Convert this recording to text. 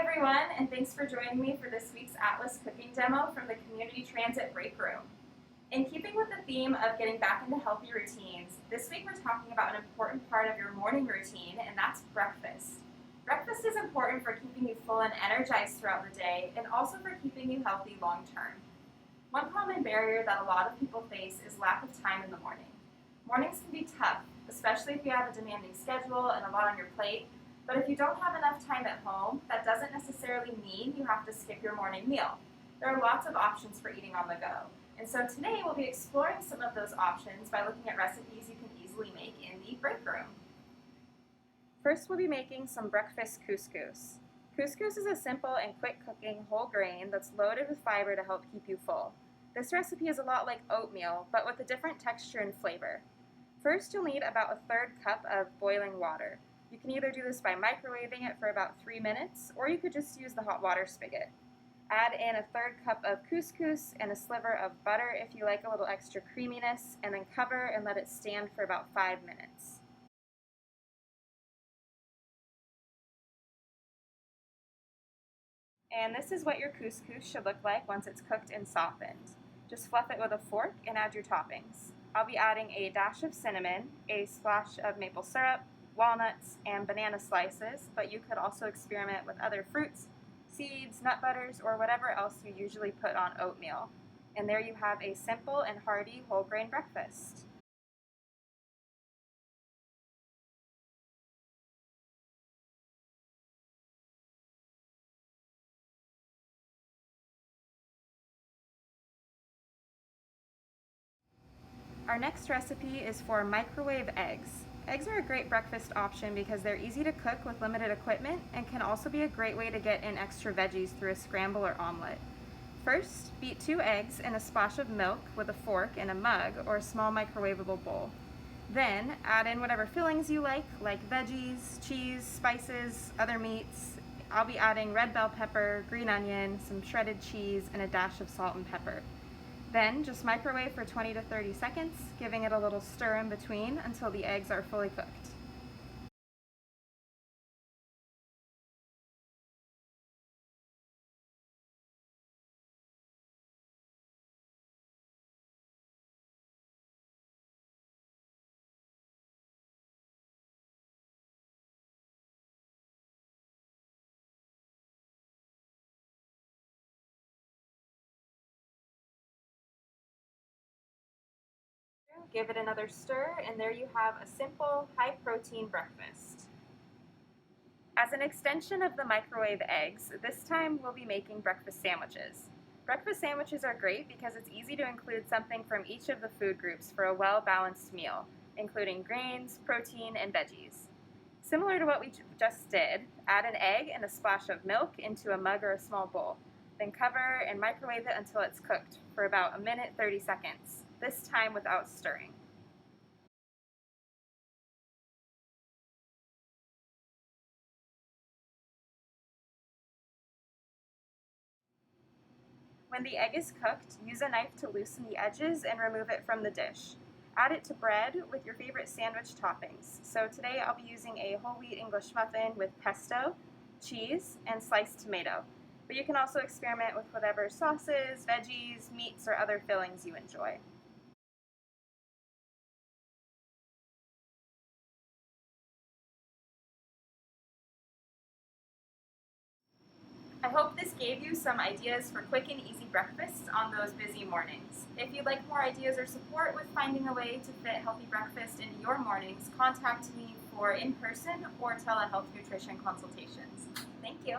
everyone, and thanks for joining me for this week's Atlas cooking demo from the Community Transit Break Room. In keeping with the theme of getting back into healthy routines, this week we're talking about an important part of your morning routine, and that's breakfast. Breakfast is important for keeping you full and energized throughout the day, and also for keeping you healthy long term. One common barrier that a lot of people face is lack of time in the morning. Mornings can be tough, especially if you have a demanding schedule and a lot on your plate. But if you don't have enough time at home, that doesn't necessarily mean you have to skip your morning meal. There are lots of options for eating on the go. And so today we'll be exploring some of those options by looking at recipes you can easily make in the break room. First, we'll be making some breakfast couscous. Couscous is a simple and quick cooking whole grain that's loaded with fiber to help keep you full. This recipe is a lot like oatmeal, but with a different texture and flavor. First, you'll need about a third cup of boiling water. You can either do this by microwaving it for about 3 minutes, or you could just use the hot water spigot. Add in a third cup of couscous and a sliver of butter if you like a little extra creaminess, and then cover and let it stand for about 5 minutes. And this is what your couscous should look like once it's cooked and softened. Just fluff it with a fork and add your toppings. I'll be adding a dash of cinnamon, a splash of maple syrup, walnuts, and banana slices, but you could also experiment with other fruits, seeds, nut butters, or whatever else you usually put on oatmeal. And there you have a simple and hearty whole grain breakfast. Our next recipe is for microwave eggs. Eggs are a great breakfast option because they're easy to cook with limited equipment and can also be a great way to get in extra veggies through a scramble or omelet. First, beat 2 eggs in a splash of milk with a fork in a mug or a small microwavable bowl. Then, add in whatever fillings you like veggies, cheese, spices, other meats. I'll be adding red bell pepper, green onion, some shredded cheese, and a dash of salt and pepper. Then just microwave for 20 to 30 seconds, giving it a little stir in between until the eggs are fully cooked. Give it another stir, and there you have a simple, high-protein breakfast. As an extension of the microwave eggs, this time we'll be making breakfast sandwiches. Breakfast sandwiches are great because it's easy to include something from each of the food groups for a well-balanced meal, including grains, protein, and veggies. Similar to what we just did, add an egg and a splash of milk into a mug or a small bowl. Then cover and microwave it until it's cooked for about 1 minute 30 seconds, this time without stirring. When the egg is cooked, use a knife to loosen the edges and remove it from the dish. Add it to bread with your favorite sandwich toppings. So today I'll be using a whole wheat English muffin with pesto, cheese, and sliced tomato. But you can also experiment with whatever sauces, veggies, meats, or other fillings you enjoy. I hope this gave you some ideas for quick and easy breakfasts on those busy mornings. If you'd like more ideas or support with finding a way to fit healthy breakfast into your mornings, contact me for in-person or telehealth nutrition consultations. Thank you.